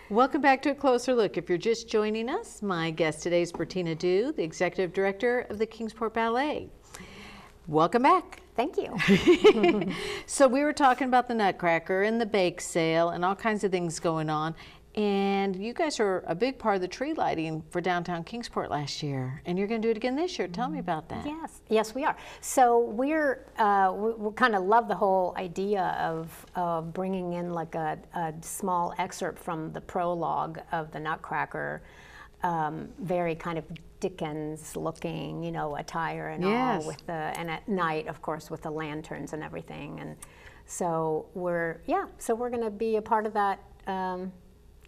Welcome back to A Closer Look. If you're just joining us, my guest today is Bertina Dew, the Executive Director of the Kingsport Ballet. Welcome back. Thank you. So we were talking about the Nutcracker and the bake sale and all kinds of things going on. And you guys are a big part of the tree lighting for downtown Kingsport last year. And you're going to do it again this year. Tell me about that. Yes, we are. So we kind of love the whole idea of bringing in like a small excerpt from the prologue of the Nutcracker, very kind of Dickens looking, you know, attire and all with and at night, of course, with the lanterns and everything. And so we're going to be a part of that,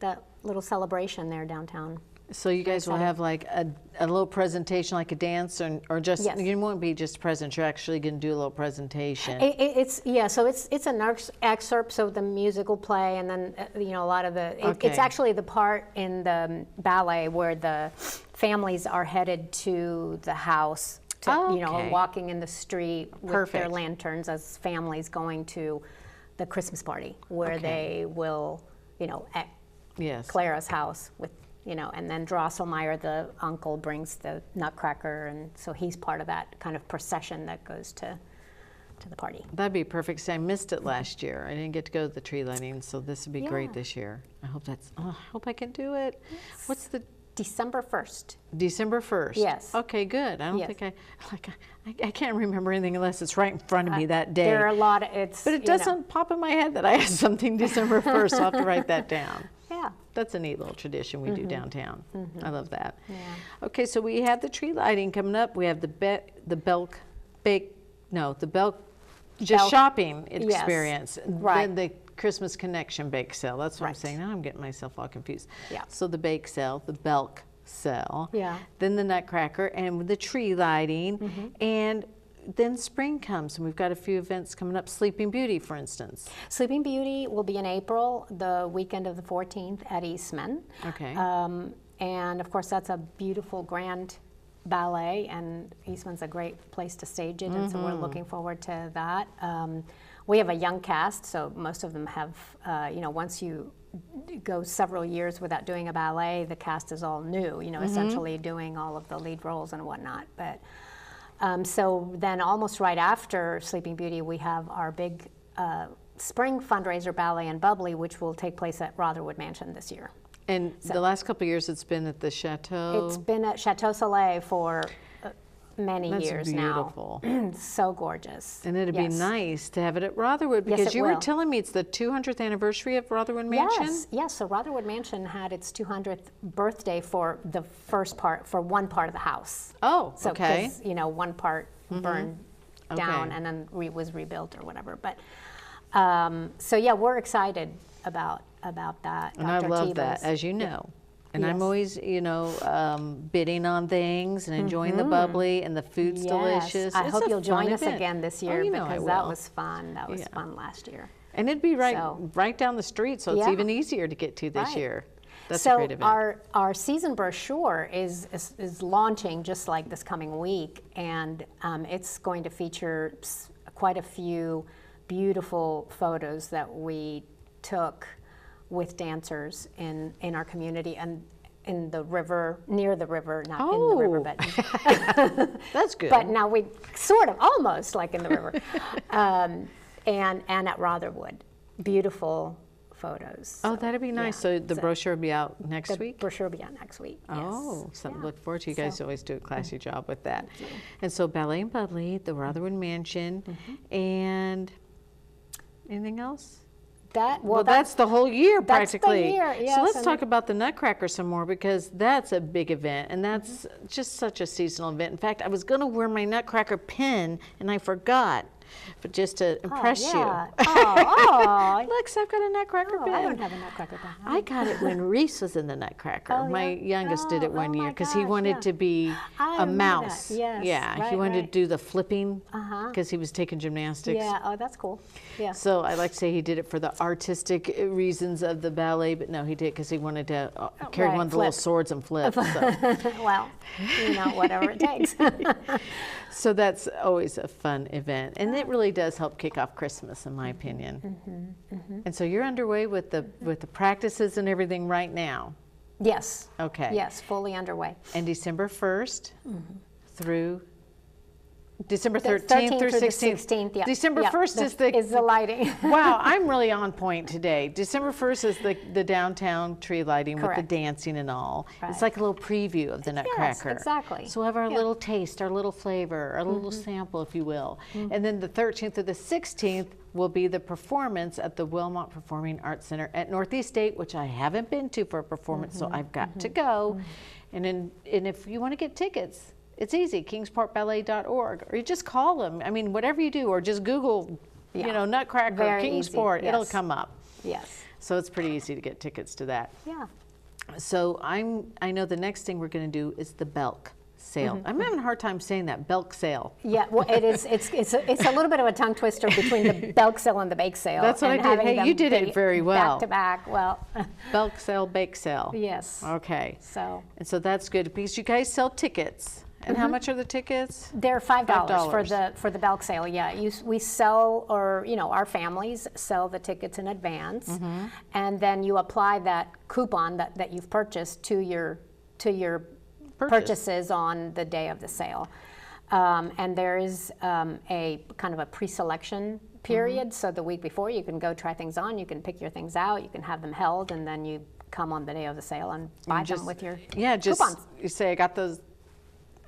that little celebration there downtown. So you guys will have like a little presentation, like a dance, or just, you won't be just present, you're actually going to do a little presentation. It's an excerpt, so the music will play, and then, you know, a lot of it's actually the part in the ballet where the families are headed to the house, to, you know, walking in the street with their lanterns as families going to the Christmas party, where they will, you know, at Clara's house with, you know, and then Drosselmeyer, the uncle, brings the Nutcracker, and so he's part of that kind of procession that goes to the party. That'd be perfect. So I missed it last year. I didn't get to go to the tree lighting, so this would be great this year. I hope I hope I can do it. Yes. What's the December 1st. December 1st. Yes. Okay, good. I don't think I can't remember anything unless it's right in front of me that day. There are a lot of but it doesn't pop in my head that I have something December 1st. So I'll have to write that down. Yeah. That's a neat little tradition we do downtown. I love that. Yeah. Okay, so we have the tree lighting coming up. We have the Belk shopping experience. Right. Then the Christmas Connection bake sale. That's what I'm saying. Now I'm getting myself all confused. Yeah. So the bake sale, the Belk sale. Yeah. Then the Nutcracker and the tree lighting. And then spring comes, and we've got a few events coming up. Sleeping Beauty, for instance. Sleeping Beauty will be in April, the weekend of the 14th at Eastman. Okay. And of course, that's a beautiful, grand ballet, and Eastman's a great place to stage it, and so we're looking forward to that. We have a young cast, so most of them have, you know, once you go several years without doing a ballet, the cast is all new, you know, essentially doing all of the lead roles and whatnot. But so then almost right after Sleeping Beauty, we have our big spring fundraiser, Ballet and Bubbly, which will take place at Rotherwood Mansion this year. And the last couple of years, it's been at the Chateau. It's been at Chateau Soleil for many years beautiful. now. So gorgeous. And it'd be nice to have it at Rotherwood, because you were telling me it's the 200th anniversary of Rotherwood Mansion? Yes. So Rotherwood Mansion had its 200th birthday for the first part, for one part of the house. Oh, so, you know, one part burned down and then was rebuilt or whatever. But so yeah, we're excited about that. And I love that, as you know. And I'm always, you know, bidding on things and enjoying the bubbly, and the food's delicious. I hope you'll join us again this year, you know, because that was fun. That was fun last year. And it'd be right down the street, so it's even easier to get to this year. That's a great event. Our season brochure is launching just like this coming week, and it's going to feature quite a few beautiful photos that we took with dancers in our community and in the river, near the river, not in the river, but that's good. But now we sort of almost like in the river, and at Rotherwood, beautiful photos. Oh, that'd be nice. So the brochure will be out next week? The brochure will be out next week. Oh, something to look forward to. You guys always do a classy job with that. And so Ballet and Bubbly, the Rotherwood Mansion, and anything else? That's the whole year practically. That's the year, yes. So let's talk about the Nutcracker some more, because that's a big event, and that's just such a seasonal event. In fact, I was going to wear my Nutcracker pin, and I forgot. But just to impress you. Look, so I've got a Nutcracker pin. I don't have a Nutcracker pin. I got it when Reese was in the Nutcracker. My youngest did it one year, because he wanted to be a mouse. Yes, he wanted to do the flipping, because he was taking gymnastics. Yeah, oh, that's cool. Yeah. So I like to say he did it for the artistic reasons of the ballet, but no, he did because he wanted to carry one of the little swords and flip. So. Well, you know, whatever it takes. So that's always a fun event. And it really does help kick off Christmas, in my opinion. And so you're underway with the practices and everything right now. Yes. Okay. Yes, fully underway. And December 1st through December 13th through 16th. Yeah. December 1st is the lighting. Wow, I'm really on point today. December 1st is the downtown tree lighting with the Correct. dancing and all. Right. It's like a little preview of the Nutcracker. Yes, exactly. So we'll have our little taste, our little flavor, our little sample, if you will. And then the 13th through the 16th will be the performance at the Wilmot Performing Arts Center at Northeast State, which I haven't been to for a performance, so I've got to go. And if you want to get tickets, it's easy, kingsportballet.org, or you just call them. I mean, whatever you do, or just Google, Nutcracker, Very Kingsport, easy. it'll Yes. come up. Yes. So it's pretty easy to get tickets to that. Yeah. So I know the next thing we're going to do is the Belk sale. I'm having a hard time saying that, Belk sale. Yeah, well, it is. It's a little bit of a tongue twister between the Belk sale and the bake sale. That's what I and did. having Hey, them you did it be very well. Back to back. Well, Belk sale, bake sale. yes. Okay. So And so that's good because you guys sell tickets. And how much are the tickets? they're $5 for $5. the Belk sale. Yeah, we sell, or our families sell the tickets in advance, and then you apply that coupon that you've purchased to your purchases on the day of the sale. And there is a kind of a pre-selection period. So the week before, you can go try things on. You can pick your things out. You can have them held, and then you come on the day of the sale and buy them with your coupons. You say I got those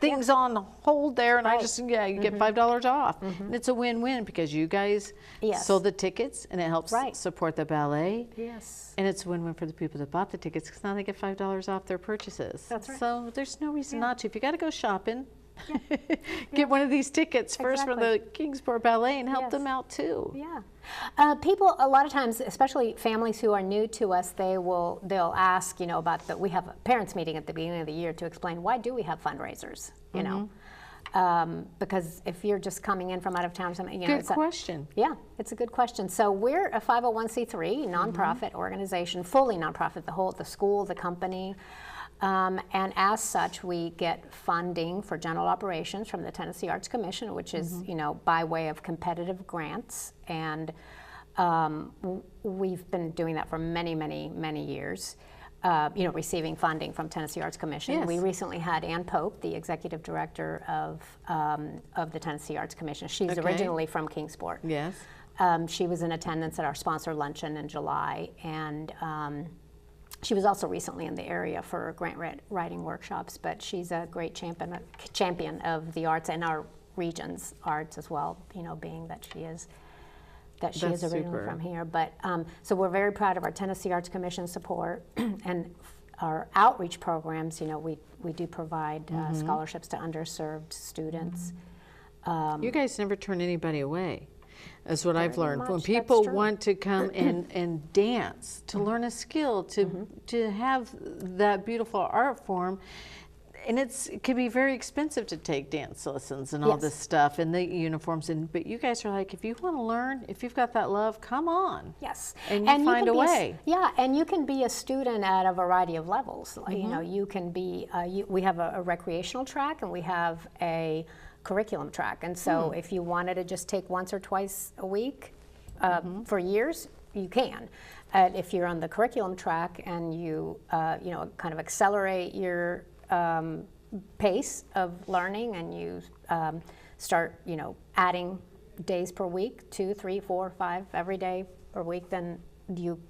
things on hold there, and Right. you get $5 off. And it's a win-win because you guys Yes. sold the tickets, and it helps Right. support the ballet. Yes. And it's a win-win for the people that bought the tickets because now they get $5 off their purchases. That's right. So there's no reason not to. If you got to go shopping, get one of these tickets first from the Kingsport Ballet and help Yes. them out too. Yeah. People, a lot of times, especially families who are new to us, they'll ask, about we have a parents meeting at the beginning of the year to explain why do we have fundraisers, because if you're just coming in from out of town or something, Good question. Yeah, it's a good question. So we're a 501c3 nonprofit organization, fully nonprofit, the school, the company. And as such, we get funding for general operations from the Tennessee Arts Commission, which is, by way of competitive grants. And we've been doing that for many, many, many years, receiving funding from Tennessee Arts Commission. Yes. We recently had Ann Pope, the executive director of the Tennessee Arts Commission. She's originally from Kingsport. Yes. She was in attendance at our sponsor luncheon in July, and she was also recently in the area for grant writing workshops, but she's a great champion of the arts and our region's arts as well, being that she is originally super. from here. But so we're very proud of our Tennessee Arts Commission support and our outreach programs. We do provide scholarships to underserved students. You guys never turn anybody away. That's what I've learned. much, When that's people true. want to come and dance, to learn a skill, to have that beautiful art form, and it can be very expensive to take dance lessons and all Yes. this stuff and the uniforms. But you guys are like, if you want to learn, if you've got that love, come on. Yes, And you find can a be way. Yeah, and you can be a student at a variety of levels. You can be. We have a recreational track, and we have a curriculum track. And so, if you wanted to just take once or twice a week for years, you can. If you're on the curriculum track and you kind of accelerate your pace of learning, and you start adding days per week, 2, 3, 4, 5 every day per week, then you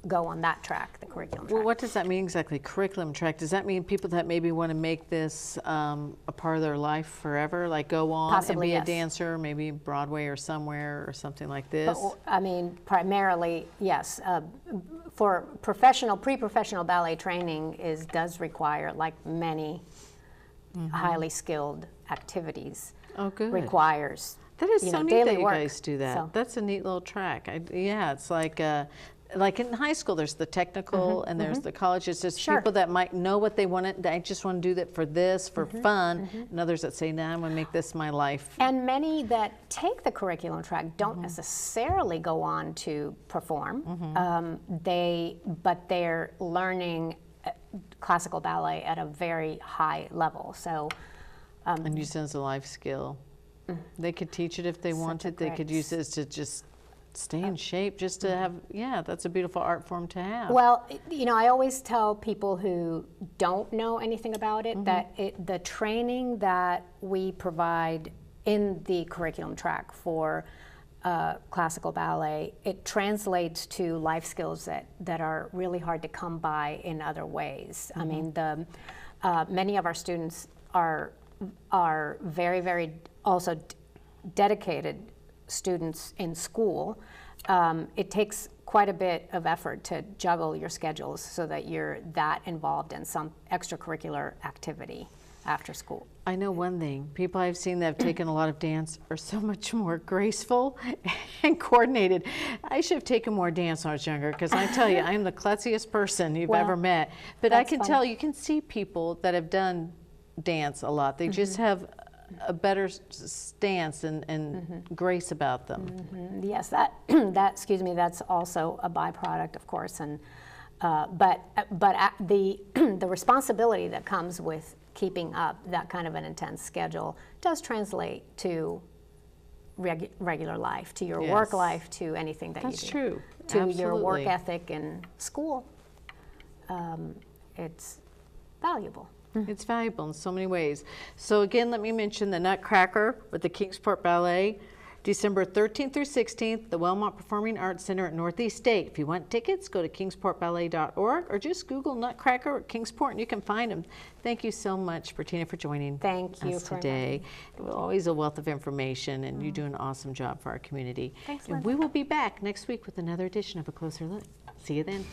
go on that track, the curriculum track. Well, what does that mean exactly, curriculum track? Does that mean people that maybe want to make this a part of their life forever, like go on Possibly, and be yes. a dancer, maybe Broadway or somewhere or something like this? Primarily, yes. For pre-professional ballet training does require, like many highly skilled activities, Oh, good. requires That is so neat daily that you work. guys do that. So- That's a neat little track. It's like in high school, there's the technical and there's the college. It's just Sure. people that might know what they want. I just want to do that for this, for fun. And others that say, nah, I'm going to make this my life. And many that take the curriculum track don't necessarily go on to perform. But they're learning classical ballet at a very high level. So And use it as a life skill. They could teach it if they wanted. They could use it to just stay in shape, just to have, yeah, that's a beautiful art form to have. Well, you know, I always tell people who don't know anything about it that the training that we provide in the curriculum track for classical ballet, it translates to life skills that are really hard to come by in other ways. I mean, many of our students are very, very also dedicated students in school. It takes quite a bit of effort to juggle your schedules so that you're that involved in some extracurricular activity after school. I know one thing, people I've seen that have taken a lot of dance are so much more graceful and coordinated. I should have taken more dance when I was younger, because I tell you, I'm the klutziest person you've ever met. But I can tell, you can see people that have done dance a lot. They just have a better stance and grace about them. Yes, that excuse me, that's also a byproduct, of course, and but the the responsibility that comes with keeping up that kind of an intense schedule does translate to regular life, to your work life, to anything that you do. That's true. To your work ethic in school. It's valuable. It's valuable in so many ways. So again, let me mention the Nutcracker with the Kingsport Ballet, December 13th through 16th, the Wellmont Performing Arts Center at Northeast State. If you want tickets, go to kingsportballet.org or just Google Nutcracker or Kingsport and you can find them. Thank you so much, Bertina, for joining us today. It was always a wealth of information, and you do an awesome job for our community. Thanks, and we will be back next week with another edition of A Closer Look. See you then.